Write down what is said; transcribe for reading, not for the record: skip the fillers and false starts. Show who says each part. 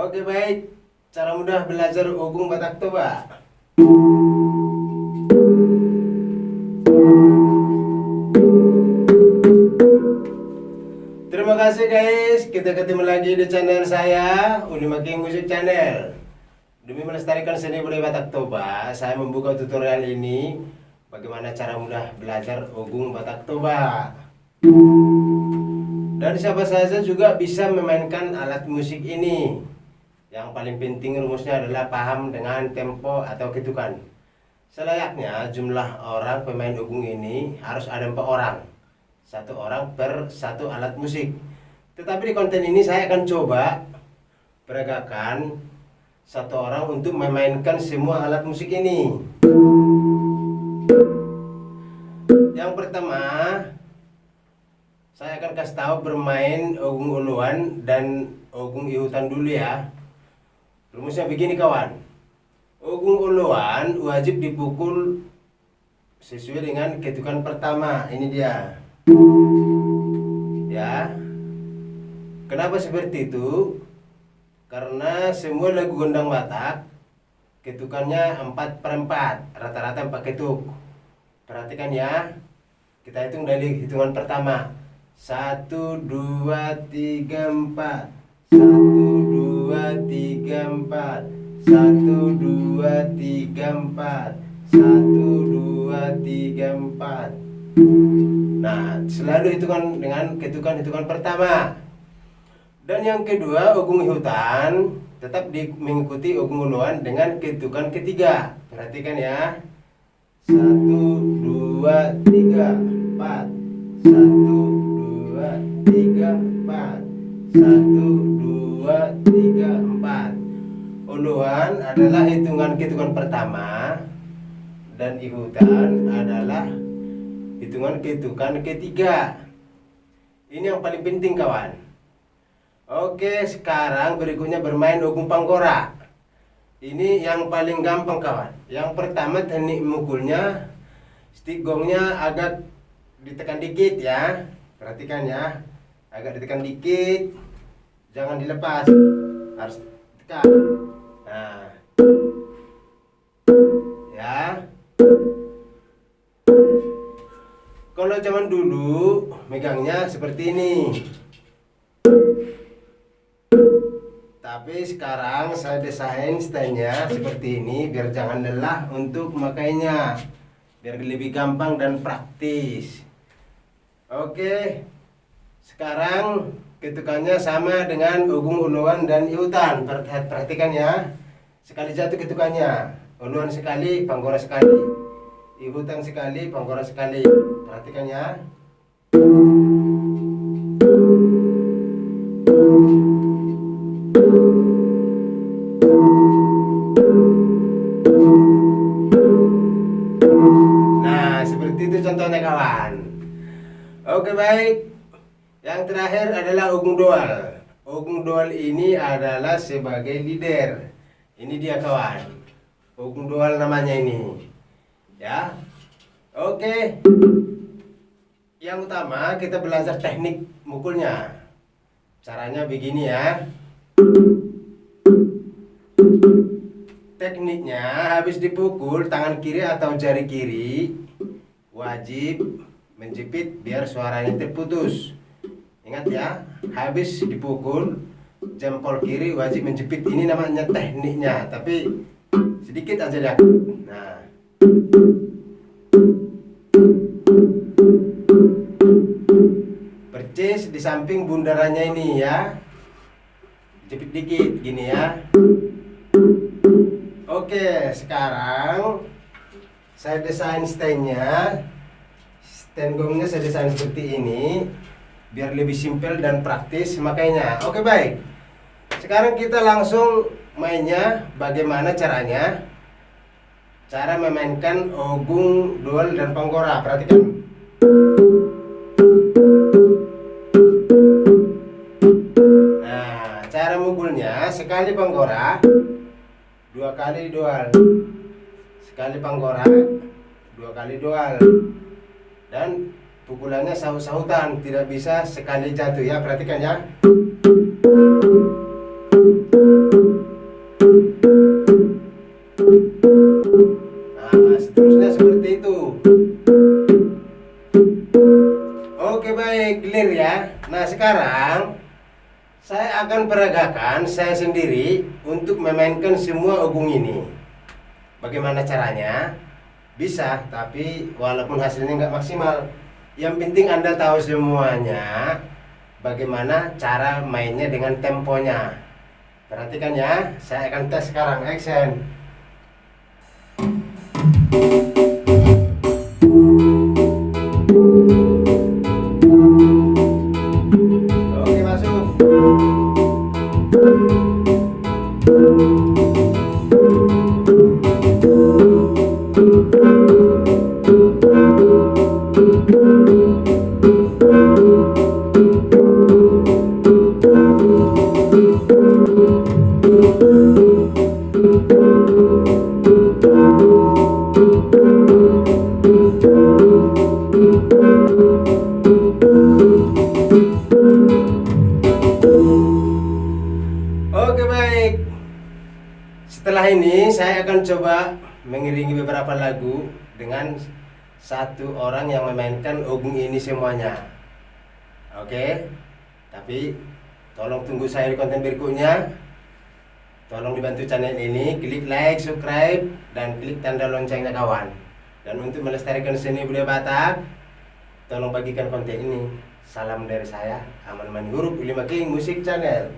Speaker 1: Oke baik, cara mudah belajar Ogung Batak Toba. Terima kasih guys, kita ketemu lagi di channel saya, Unimaking Music Channel. Demi melestarikan seni budaya Batak Toba, saya membuka tutorial ini bagaimana cara mudah belajar Ogung Batak Toba. Dan siapa saja juga bisa memainkan alat musik ini. Yang paling penting rumusnya adalah paham dengan tempo atau ketukan. Selayaknya jumlah orang pemain Ogung ini harus ada 4 orang. 1 orang per 1 alat musik. Tetapi di konten ini saya akan coba peragakan 1 orang untuk memainkan semua alat musik ini. Yang pertama, saya akan kasih tahu bermain Ogung Uluan dan Ogung Ihutan dulu ya. Rumusnya begini kawan. Ogung Uluan wajib dipukul sesuai dengan ketukan pertama. Ini dia. Ya. Kenapa seperti itu? Karena semua lagu gondang Batak ketukannya 4/4, rata-rata 4 ketuk. Perhatikan ya. Kita hitung dari hitungan pertama. 1 2 3 4. 1 2 3 4. 1 2 3 4. 1 2 3 4. Nah, selalu hitungan dengan ketukan-hitungan pertama. Dan yang kedua, Ogung Ihutan tetap mengikuti Ogung Uluan dengan ketukan ketiga. Perhatikan ya. 1 2 3 4. 1 2 3 4. 1 2 3 4. Uluan adalah hitungan ketukan pertama dan Ihutan adalah hitungan ketukan ketiga. Ini yang paling penting kawan. Oke, sekarang berikutnya bermain Ogung Panggora. Ini yang paling gampang kawan. Yang pertama teknik mukulnya, stick gongnya agak ditekan dikit ya. Perhatikan ya, agak ditekan dikit, jangan dilepas, harus tekan. Nah, ya. Kalau zaman dulu megangnya seperti ini. Tapi sekarang saya desain stylenya seperti ini biar jangan lelah untuk memakainya, biar lebih gampang dan praktis. Oke, sekarang ketukannya sama dengan Ogung Uluan dan Ihutan. Perhatikan ya, sekali jatuh ketukannya, Uluan sekali, Panggora sekali, Ihutan sekali, Panggora sekali. Perhatikan ya. Nah, seperti itu contohnya kawan. Oke baik. Yang terakhir adalah Ogung Doal. Ogung Doal ini adalah sebagai leader. Ini dia kawan. Ogung Doal namanya ini. Ya. Oke. Yang utama kita belajar teknik mukulnya. Caranya begini ya. Tekniknya habis dipukul tangan kiri atau jari kiri wajib menjepit biar suaranya terputus. Ingat ya, habis dipukul jempol kiri wajib menjepit. Ini namanya tekniknya, tapi sedikit aja ya. Nah, percis di samping bundarannya ini ya, jepit dikit gini ya. Oke, sekarang saya desain stand-nya. Stand gongnya saya desain seperti ini biar lebih simpel dan praktis makanya. Oke baik. Sekarang kita langsung mainnya. Bagaimana caranya? Cara memainkan Ogung, Doal dan Panggora. Perhatikan. Nah, cara mukulnya sekali Panggora, 2 kali Doal, sekali Panggora, 2 kali Doal, dan pukulannya sahut-sahutan, tidak bisa sekali jatuh ya. Perhatikan ya. baik, clear ya. Nah sekarang saya akan peragakan saya sendiri untuk memainkan semua ogung ini. Bagaimana caranya? Bisa, tapi walaupun hasilnya nggak maksimal. Yang penting Anda tahu semuanya bagaimana cara mainnya dengan temponya. Perhatikan ya, saya akan tes sekarang. Action. Oke, masuk. Oke baik. Setelah ini saya akan coba mengiringi beberapa lagu dengan satu orang yang memainkan ogung ini semuanya. Oke. Tapi tolong tunggu saya di konten berikutnya. Tolong dibantu channel ini, klik like, subscribe, dan klik tanda loncengnya kawan. Dan untuk melestarikan seni budaya Batak, tolong bagikan konten ini. Salam dari saya, Aman Manhuruk Ulima King Musik Channel.